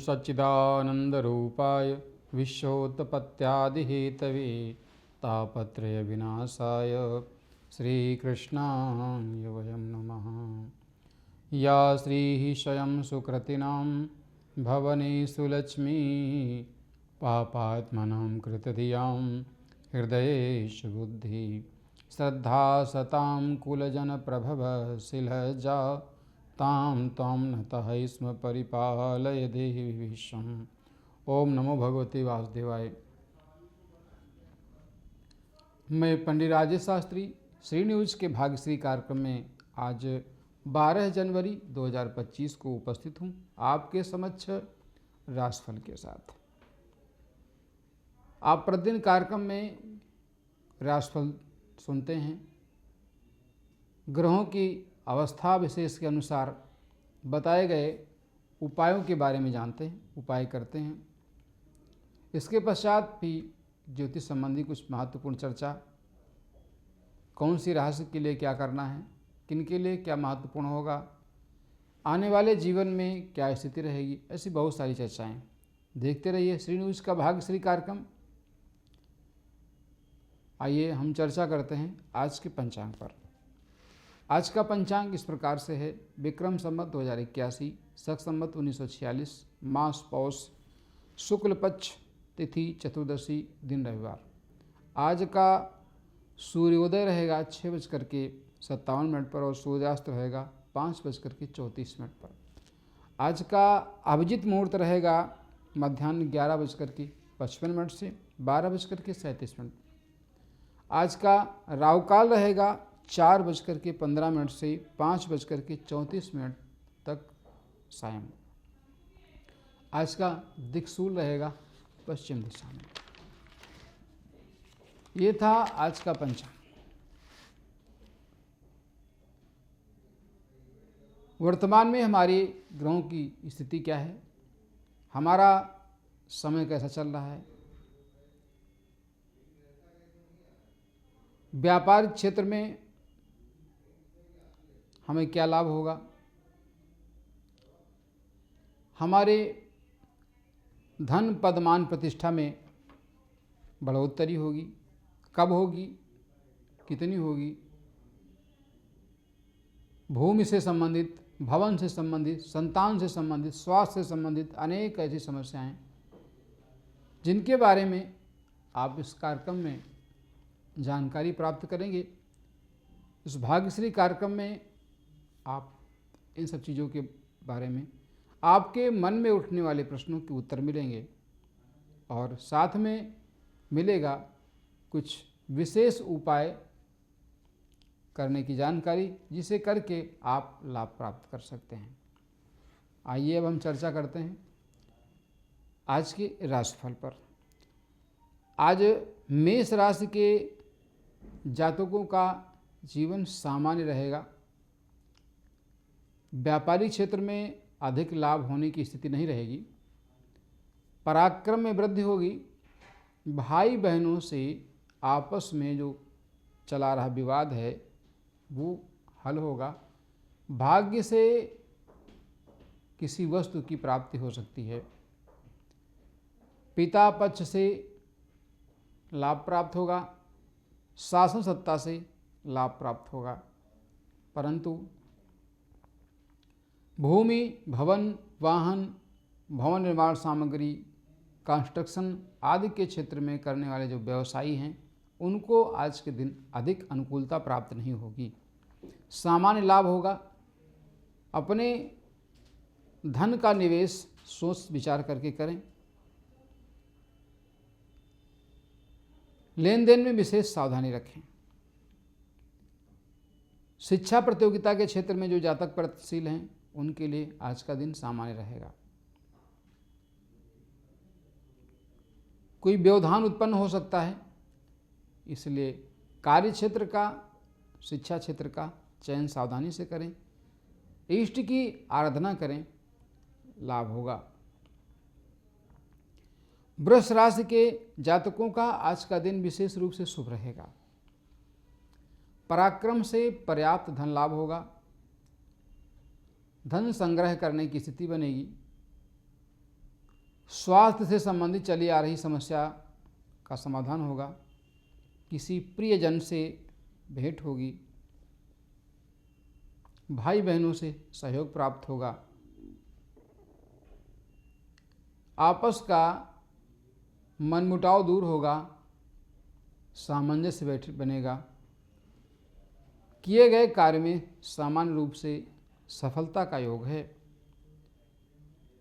सच्चिदानन्दरूपाय विश्वोत्पत्त्यादिहेतवे तापत्रयविनाशाय श्रीकृष्णाय वयं नमः। या श्रीः स्वयं सुकृतिनां भवनेषु लक्ष्मी पापात्मनां कृतधियां हृदयेषु बुद्धि श्रद्धा सतां कुलजनप्रभवशिलजा तां त्वां नतः स्म परिपालय देहि विश्वम्। ओम नमो भगवते वासुदेवाय। मैं पंडित राजेश शास्त्री श्री न्यूज के भाग्यश्री कार्यक्रम में आज 12 जनवरी 2025 को उपस्थित हूँ आपके समक्ष राशिफल के साथ। आप प्रतिदिन कार्यक्रम में राशिफल सुनते हैं, ग्रहों की अवस्था विशेष के अनुसार बताए गए उपायों के बारे में जानते हैं, उपाय करते हैं। इसके पश्चात भी ज्योतिष संबंधी कुछ महत्वपूर्ण चर्चा, कौन सी राशि के लिए क्या करना है, किन के लिए क्या महत्वपूर्ण होगा, आने वाले जीवन में क्या स्थिति रहेगी, ऐसी बहुत सारी चर्चाएं। देखते रहिए श्री न्यूज का भाग्यश्री कार्यक्रम। आइए हम चर्चा करते हैं आज के पंचांग पर। आज का पंचांग इस प्रकार से है। विक्रम संवत 2081, शक संवत 1946, मास पौष, शुक्ल पक्ष, तिथि चतुर्दशी, दिन रविवार। आज का सूर्योदय रहेगा 6:57 पर और सूर्यास्त रहेगा 5:34 पर। आज का अभिजित मुहूर्त रहेगा मध्याह्न 11:55 से 12:37। आज का राहुकाल रहेगा 4:15 से 5:34 तक सायं। आज का दिक्सूल रहेगा पश्चिम दिशा में। ये था आज का पंचांग। वर्तमान में हमारी ग्रहों की स्थिति क्या है, हमारा समय कैसा चल रहा है, व्यापारिक क्षेत्र में हमें क्या लाभ होगा, हमारे धन पद मान प्रतिष्ठा में बढ़ोतरी होगी, कब होगी, कितनी होगी, भूमि से संबंधित, भवन से संबंधित, संतान से संबंधित, स्वास्थ्य से संबंधित अनेक ऐसी समस्याएं जिनके बारे में आप इस कार्यक्रम में जानकारी प्राप्त करेंगे। इस भाग्यश्री कार्यक्रम में आप इन सब चीज़ों के बारे में आपके मन में उठने वाले प्रश्नों के उत्तर मिलेंगे और साथ में मिलेगा कुछ विशेष उपाय करने की जानकारी, जिसे करके आप लाभ प्राप्त कर सकते हैं। आइए अब हम चर्चा करते हैं आज के राशिफल पर। आज मेष राशि के जातकों का जीवन सामान्य रहेगा। व्यापारिक क्षेत्र में अधिक लाभ होने की स्थिति नहीं रहेगी। पराक्रम में वृद्धि होगी। भाई बहनों से आपस में जो चला रहा विवाद है वो हल होगा। भाग्य से किसी वस्तु की प्राप्ति हो सकती है। पिता पक्ष से लाभ प्राप्त होगा। शासन सत्ता से लाभ प्राप्त होगा, परंतु भूमि, भवन, वाहन, भवन निर्माण सामग्री, कंस्ट्रक्शन आदि के क्षेत्र में करने वाले जो व्यवसायी हैं उनको आज के दिन अधिक अनुकूलता प्राप्त नहीं होगी। सामान्य लाभ होगा। अपने धन का निवेश सोच विचार करके करें। लेन देन में विशेष सावधानी रखें। शिक्षा प्रतियोगिता के क्षेत्र में जो जातक प्रगतिशील हैं उनके लिए आज का दिन सामान्य रहेगा। कोई व्यवधान उत्पन्न हो सकता है, इसलिए कार्य क्षेत्र का, शिक्षा क्षेत्र का चयन सावधानी से करें। इष्ट की आराधना करें, लाभ होगा। वृष राशि के जातकों का आज का दिन विशेष रूप से शुभ रहेगा। पराक्रम से पर्याप्त धन लाभ होगा। धन संग्रह करने की स्थिति बनेगी। स्वास्थ्य से संबंधित चली आ रही समस्या का समाधान होगा। किसी प्रियजन से भेंट होगी। भाई बहनों से सहयोग प्राप्त होगा। आपस का मनमुटाव दूर होगा। सामंजस्य बनेगा। किए गए कार्य में सामान्य रूप से सफलता का योग है।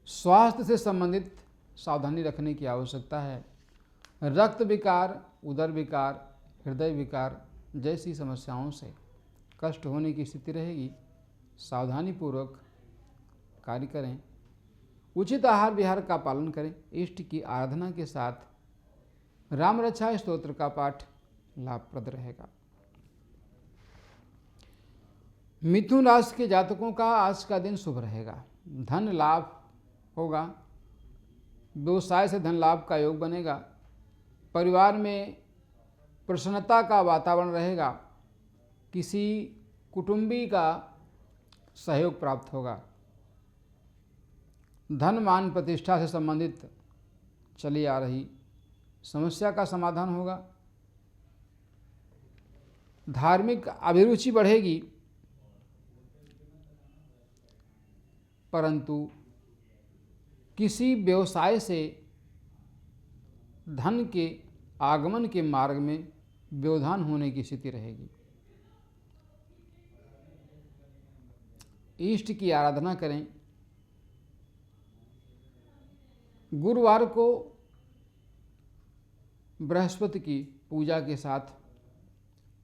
स्वास्थ्य से संबंधित सावधानी रखने की आवश्यकता है। रक्त विकार, उदर विकार, हृदय विकार जैसी समस्याओं से कष्ट होने की स्थिति रहेगी। सावधानी पूर्वक कार्य करें। उचित आहार विहार का पालन करें। इष्ट की आराधना के साथ राम रक्षा स्तोत्र का पाठ लाभप्रद रहेगा। मिथुन राशि के जातकों का आज का दिन शुभ रहेगा। धन लाभ होगा। व्यवसाय से धन लाभ का योग बनेगा। परिवार में प्रसन्नता का वातावरण रहेगा। किसी कुटुंबी का सहयोग प्राप्त होगा। धन मान प्रतिष्ठा से संबंधित चली आ रही समस्या का समाधान होगा। धार्मिक अभिरुचि बढ़ेगी, परंतु किसी व्यवसाय से धन के आगमन के मार्ग में व्यवधान होने की स्थिति रहेगी। इष्ट की आराधना करें। गुरुवार को बृहस्पति की पूजा के साथ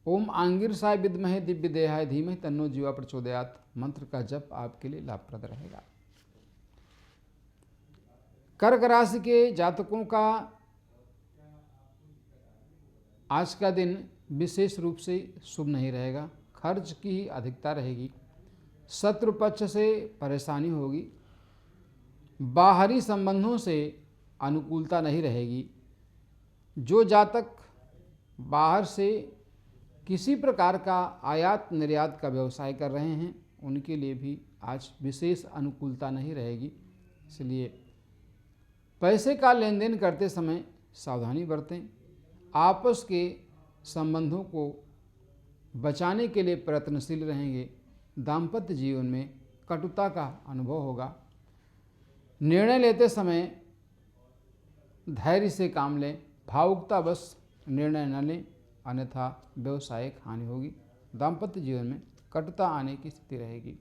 ओम आंगिरसाय विद्महे दिव्य देहाय धीमहि तन्नो जीवा प्रचोदयात मंत्र का जप आपके लिए लाभप्रद रहेगा। कर्क राशि के जातकों का आज का दिन विशेष रूप से शुभ नहीं रहेगा। खर्च की अधिकता रहेगी। शत्रु पक्ष से परेशानी होगी। बाहरी संबंधों से अनुकूलता नहीं रहेगी। जो जातक बाहर से किसी प्रकार का आयात निर्यात का व्यवसाय कर रहे हैं उनके लिए भी आज विशेष अनुकूलता नहीं रहेगी। इसलिए पैसे का लेन देन करते समय सावधानी बरतें। आपस के संबंधों को बचाने के लिए प्रयत्नशील रहेंगे। दाम्पत्य जीवन में कटुता का अनुभव होगा। निर्णय लेते समय धैर्य से काम लें। भावुकता बस निर्णय न लें, अन्यथा व्यवसायिक हानि होगी। दाम्पत्य जीवन में कटुता आने की स्थिति रहेगी।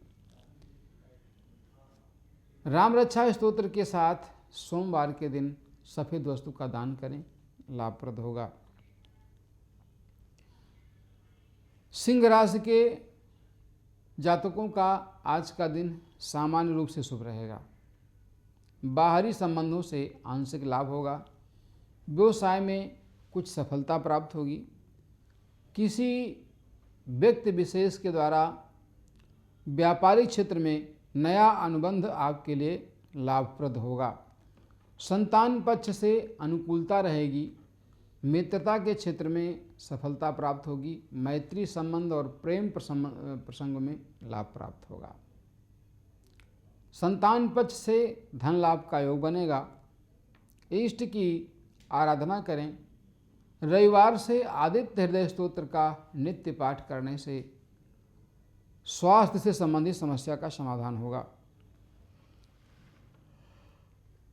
राम रक्षा स्तोत्र के साथ सोमवार के दिन सफ़ेद वस्तु का दान करें, लाभप्रद होगा। सिंह राशि के जातकों का आज का दिन सामान्य रूप से शुभ रहेगा। बाहरी संबंधों से आंशिक लाभ होगा। व्यवसाय में कुछ सफलता प्राप्त होगी। किसी व्यक्ति विशेष के द्वारा व्यापारिक क्षेत्र में नया अनुबंध आपके लिए लाभप्रद होगा। संतान पक्ष से अनुकूलता रहेगी। मित्रता के क्षेत्र में सफलता प्राप्त होगी। मैत्री संबंध और प्रेम प्रसंग में लाभ प्राप्त होगा। संतान पक्ष से धन लाभ का योग बनेगा। इष्ट की आराधना करें। रविवार से आदित्य हृदय स्तोत्र का नित्य पाठ करने से स्वास्थ्य से संबंधित समस्या का समाधान होगा।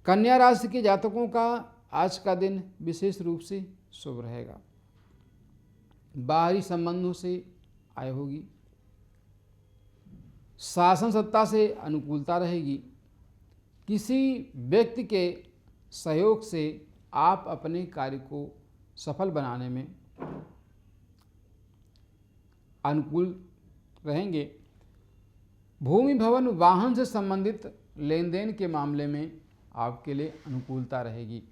कन्या राशि के जातकों का आज का दिन विशेष रूप से शुभ रहेगा। बाहरी संबंधों से आय होगी। शासन सत्ता से अनुकूलता रहेगी। किसी व्यक्ति के सहयोग से आप अपने कार्य को सफल बनाने में अनुकूल रहेंगे। भूमि भवन वाहन से संबंधित लेन देन के मामले में आपके लिए अनुकूलता रहेगी।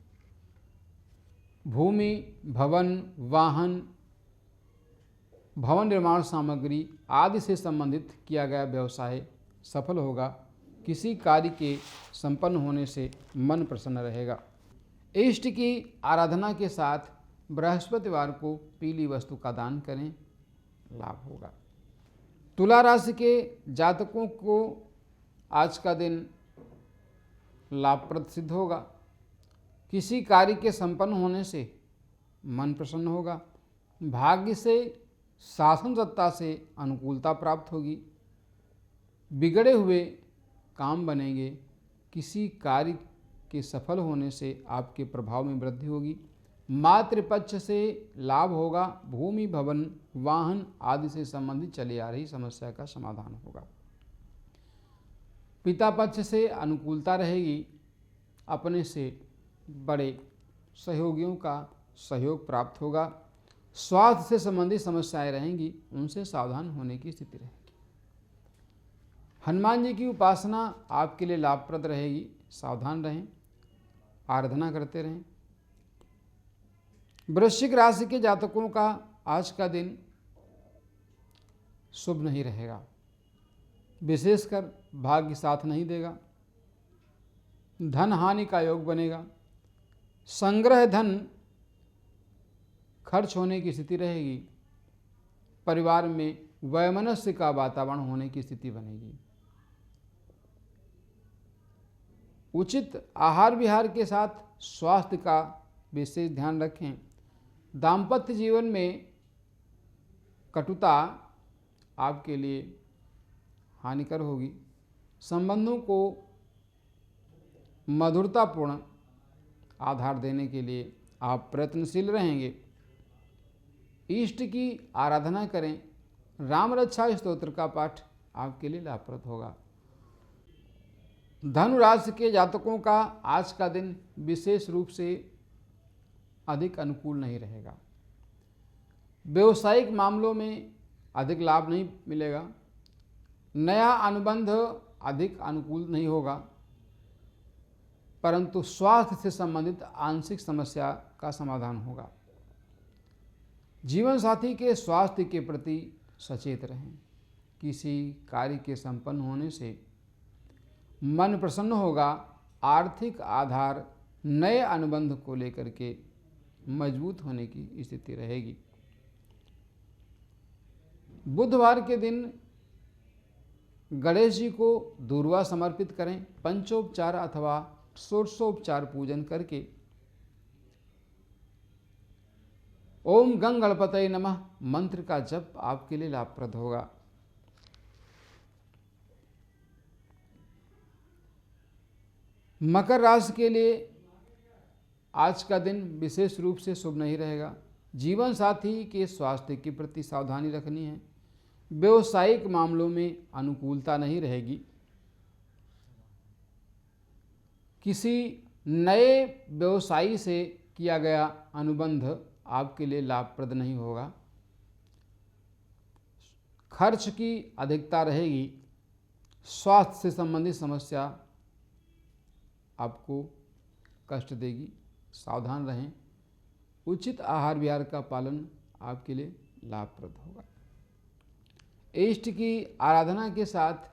भूमि भवन वाहन, भवन निर्माण सामग्री आदि से संबंधित किया गया व्यवसाय सफल होगा। किसी कार्य के संपन्न होने से मन प्रसन्न रहेगा। इष्ट की आराधना के साथ बृहस्पतिवार को पीली वस्तु का दान करें, लाभ होगा। तुला राशि के जातकों को आज का दिन लाभप्रद सिद्ध होगा। किसी कार्य के संपन्न होने से मन प्रसन्न होगा। भाग्य से, शासन सत्ता से अनुकूलता प्राप्त होगी। बिगड़े हुए काम बनेंगे। किसी कार्य के सफल होने से आपके प्रभाव में वृद्धि होगी। मातृपक्ष से लाभ होगा। भूमि, भवन, वाहन आदि से संबंधित चली आ रही समस्या का समाधान होगा। पिता पक्ष से अनुकूलता रहेगी। अपने से बड़े सहयोगियों का सहयोग प्राप्त होगा। स्वास्थ्य से संबंधित समस्याएं रहेंगी, उनसे सावधान होने की स्थिति रहेगी। हनुमान जी की उपासना आपके लिए लाभप्रद रहेगी। सावधान रहें, आराधना करते रहें। वृश्चिक राशि के जातकों का आज का दिन शुभ नहीं रहेगा। विशेषकर भाग्य साथ नहीं देगा। धन हानि का योग बनेगा। संग्रह धन खर्च होने की स्थिति रहेगी। परिवार में वैमनस्य का वातावरण होने की स्थिति बनेगी। उचित आहार विहार के साथ स्वास्थ्य का विशेष ध्यान रखें। दाम्पत्य जीवन में कटुता आपके लिए हानिकर होगी। संबंधों को मधुरतापूर्ण आधार देने के लिए आप प्रयत्नशील रहेंगे। इष्ट की आराधना करें। राम रक्षा स्तोत्र का पाठ आपके लिए लाभप्रद होगा। धनु राशि के जातकों का आज का दिन विशेष रूप से अधिक अनुकूल नहीं रहेगा। व्यवसायिक मामलों में अधिक लाभ नहीं मिलेगा। नया अनुबंध अधिक अनुकूल नहीं होगा, परंतु स्वास्थ्य से संबंधित आंशिक समस्या का समाधान होगा। जीवन साथी के स्वास्थ्य के प्रति सचेत रहें। किसी कार्य के संपन्न होने से मन प्रसन्न होगा। आर्थिक आधार नए अनुबंध को लेकर के मजबूत होने की स्थिति रहेगी। बुधवार के दिन गणेश जी को दूर्वा समर्पित करें। पंचोपचार अथवा षोडशोपचार पूजन करके ओम गंग गणपतये नमः मंत्र का जप आपके लिए लाभप्रद होगा। मकर राशि के लिए आज का दिन विशेष रूप से शुभ नहीं रहेगा। जीवन साथी के स्वास्थ्य के प्रति सावधानी रखनी है। व्यवसायिक मामलों में अनुकूलता नहीं रहेगी। किसी नए व्यवसायी से किया गया अनुबंध आपके लिए लाभप्रद नहीं होगा। खर्च की अधिकता रहेगी। स्वास्थ्य से संबंधित समस्या आपको कष्ट देगी। सावधान रहें। उचित आहार विहार का पालन आपके लिए लाभप्रद होगा। इष्ट की आराधना के साथ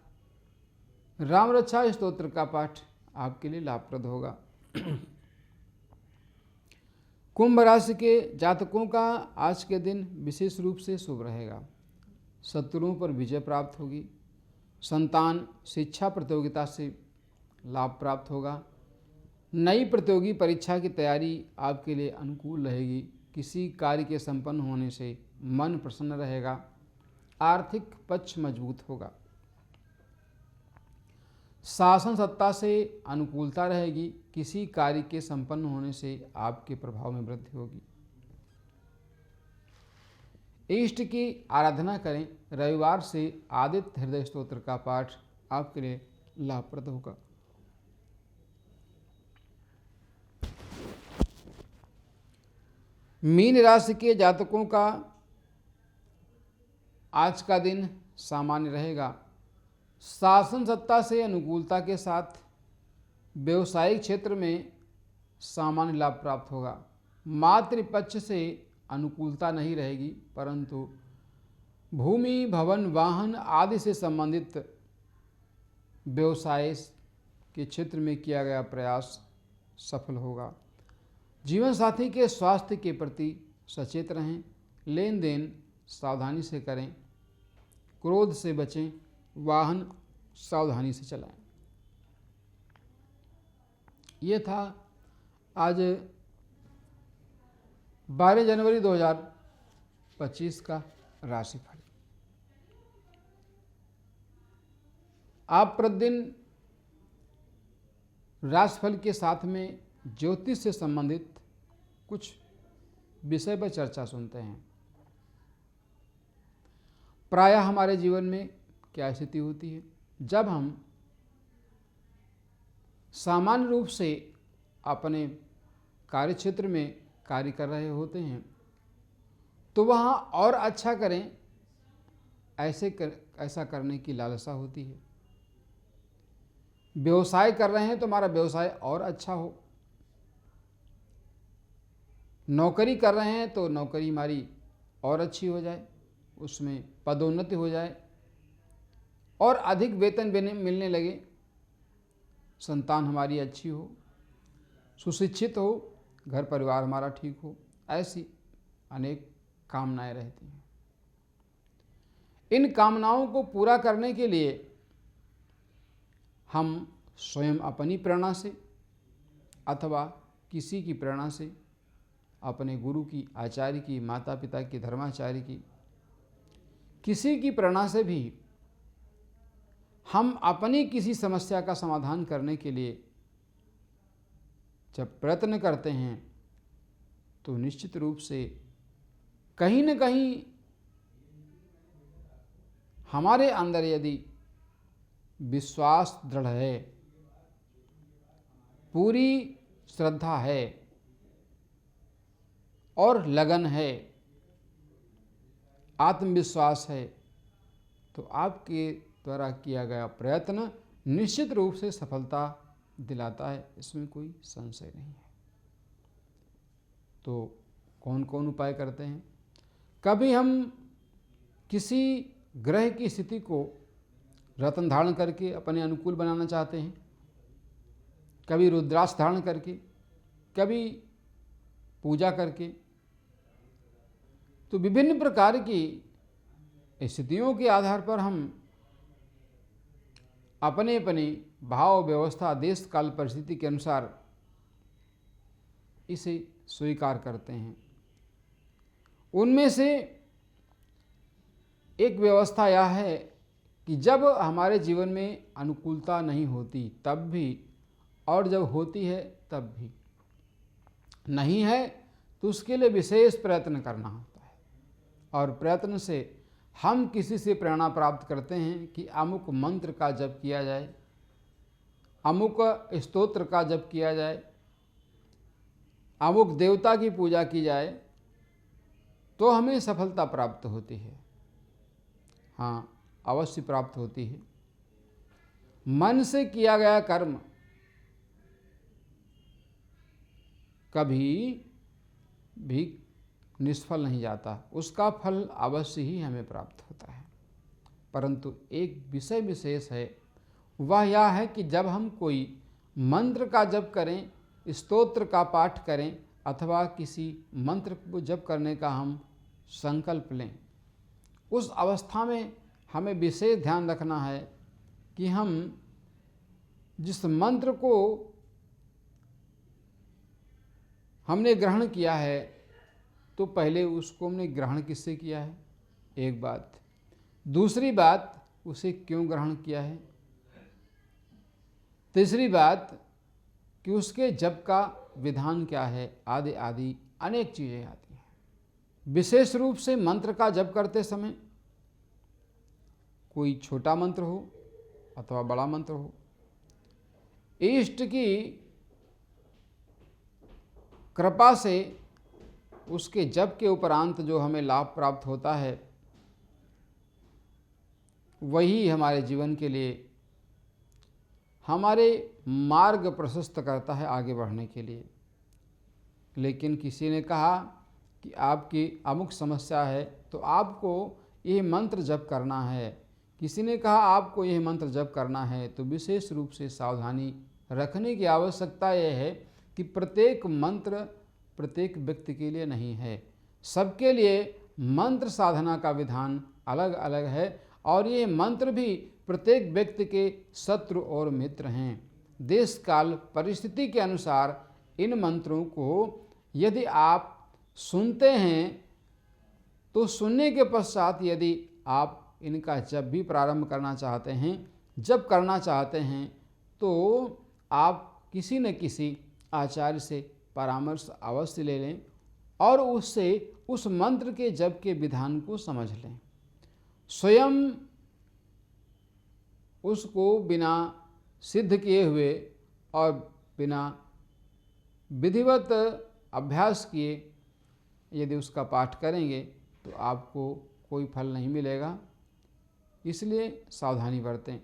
राम रक्षा स्तोत्र का पाठ आपके लिए लाभप्रद होगा। कुंभ राशि के जातकों का आज के दिन विशेष रूप से शुभ रहेगा। शत्रुओं पर विजय प्राप्त होगी। संतान शिक्षा प्रतियोगिता से लाभ प्राप्त होगा। नई प्रतियोगी परीक्षा की तैयारी आपके लिए अनुकूल रहेगी। किसी कार्य के संपन्न होने से मन प्रसन्न रहेगा। आर्थिक पक्ष मजबूत होगा। शासन सत्ता से अनुकूलता रहेगी। किसी कार्य के संपन्न होने से आपके प्रभाव में वृद्धि होगी। इष्ट की आराधना करें। रविवार से आदित्य हृदय स्तोत्र का पाठ आपके लिए लाभप्रद होगा। मीन राशि के जातकों का आज का दिन सामान्य रहेगा। शासन सत्ता से अनुकूलता के साथ व्यवसायिक क्षेत्र में सामान्य लाभ प्राप्त होगा। मातृपक्ष से अनुकूलता नहीं रहेगी, परंतु भूमि, भवन, वाहन आदि से संबंधित व्यवसाय के क्षेत्र में किया गया प्रयास सफल होगा। जीवन साथी के स्वास्थ्य के प्रति सचेत रहें। लेन देन सावधानी से करें। क्रोध से बचें। वाहन सावधानी से चलाएं। ये था आज 12 जनवरी 2025 का राशिफल। आप प्रतिदिन राशिफल के साथ में ज्योतिष से संबंधित कुछ विषय पर चर्चा सुनते हैं। प्रायः हमारे जीवन में क्या स्थिति होती है, जब हम सामान्य रूप से अपने कार्यक्षेत्र में कार्य कर रहे होते हैं तो वहाँ और अच्छा करें, ऐसा करने की लालसा होती है। व्यवसाय कर रहे हैं तो हमारा व्यवसाय और अच्छा हो, नौकरी कर रहे हैं तो नौकरी हमारी और अच्छी हो जाए, उसमें पदोन्नति हो जाए और अधिक वेतन मिलने लगे, संतान हमारी अच्छी हो, सुशिक्षित हो, घर परिवार हमारा ठीक हो, ऐसी अनेक कामनाएं रहती हैं। इन कामनाओं को पूरा करने के लिए हम स्वयं अपनी प्रेरणा से अथवा किसी की प्रेरणा से, अपने गुरु की, आचार्य की, माता पिता की, धर्माचार्य की, किसी की प्रेरणा से भी हम अपनी किसी समस्या का समाधान करने के लिए जब प्रयत्न करते हैं तो निश्चित रूप से कहीं न कहीं हमारे अंदर यदि विश्वास दृढ़ है, पूरी श्रद्धा है और लगन है, आत्मविश्वास है, तो आपके द्वारा किया गया प्रयत्न निश्चित रूप से सफलता दिलाता है, इसमें कोई संशय नहीं है। तो कौन कौन उपाय करते हैं? कभी हम किसी ग्रह की स्थिति को रत्न धारण करके अपने अनुकूल बनाना चाहते हैं, कभी रुद्राक्ष धारण करके, कभी पूजा करके। तो विभिन्न प्रकार की स्थितियों के आधार पर हम अपने अपने भाव, व्यवस्था, देश काल, परिस्थिति के अनुसार इसे स्वीकार करते हैं। उनमें से एक व्यवस्था यह है कि जब हमारे जीवन में अनुकूलता नहीं होती तब भी, और जब होती है तब भी, नहीं है तो उसके लिए विशेष प्रयत्न करना होता है। और प्रयत्न से हम किसी से प्रेरणा प्राप्त करते हैं कि अमुक मंत्र का जप किया जाए, अमुक स्तोत्र का जप किया जाए, अमुक देवता की पूजा की जाए, तो हमें सफलता प्राप्त होती है। हाँ, अवश्य प्राप्त होती है। मन से किया गया कर्म कभी भी निष्फल नहीं जाता, उसका फल अवश्य ही हमें प्राप्त होता है। परंतु एक विषय विशेष है, वह यह है कि जब हम कोई मंत्र का जप करें, स्तोत्र का पाठ करें अथवा किसी मंत्र को जप करने का हम संकल्प लें, उस अवस्था में हमें विशेष ध्यान रखना है कि हम जिस मंत्र को हमने ग्रहण किया है तो पहले उसको हमने ग्रहण किससे किया है, एक बात। दूसरी बात, उसे क्यों ग्रहण किया है। तीसरी बात कि उसके जप का विधान क्या है, आदि आदि अनेक चीज़ें आती हैं। विशेष रूप से मंत्र का जप करते समय कोई छोटा मंत्र हो अथवा बड़ा मंत्र हो, इष्ट की कृपा से उसके जप के उपरांत जो हमें लाभ प्राप्त होता है वही हमारे जीवन के लिए हमारे मार्ग प्रशस्त करता है आगे बढ़ने के लिए। लेकिन किसी ने कहा कि आपकी अमुक समस्या है तो आपको यह मंत्र जप करना है, किसी ने कहा आपको यह मंत्र जप करना है, तो विशेष रूप से सावधानी रखने की आवश्यकता यह है कि प्रत्येक मंत्र प्रत्येक व्यक्ति के लिए नहीं है, सबके लिए मंत्र साधना का विधान अलग अलग है और ये मंत्र भी प्रत्येक व्यक्ति के शत्रु और मित्र हैं। देश काल परिस्थिति के अनुसार इन मंत्रों को यदि आप सुनते हैं तो सुनने के पश्चात यदि आप इनका जब भी प्रारंभ करना चाहते हैं, जब करना चाहते हैं, तो आप किसी न किसी आचार्य से परामर्श अवश्य ले लें और उससे उस मंत्र के जप के विधान को समझ लें। स्वयं उसको बिना सिद्ध किए हुए और बिना विधिवत अभ्यास किए यदि उसका पाठ करेंगे तो आपको कोई फल नहीं मिलेगा, इसलिए सावधानी बरतें।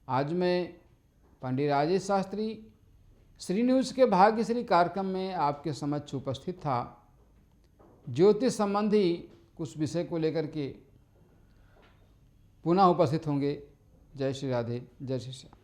आज मैं पंडित राजेश शास्त्री श्री न्यूज़ के भाग्यश्री कार्यक्रम में आपके समक्ष उपस्थित था। ज्योतिष संबंधी कुछ विषय को लेकर के पुनः उपस्थित होंगे। जय श्री राधे, जय श्री श्याम।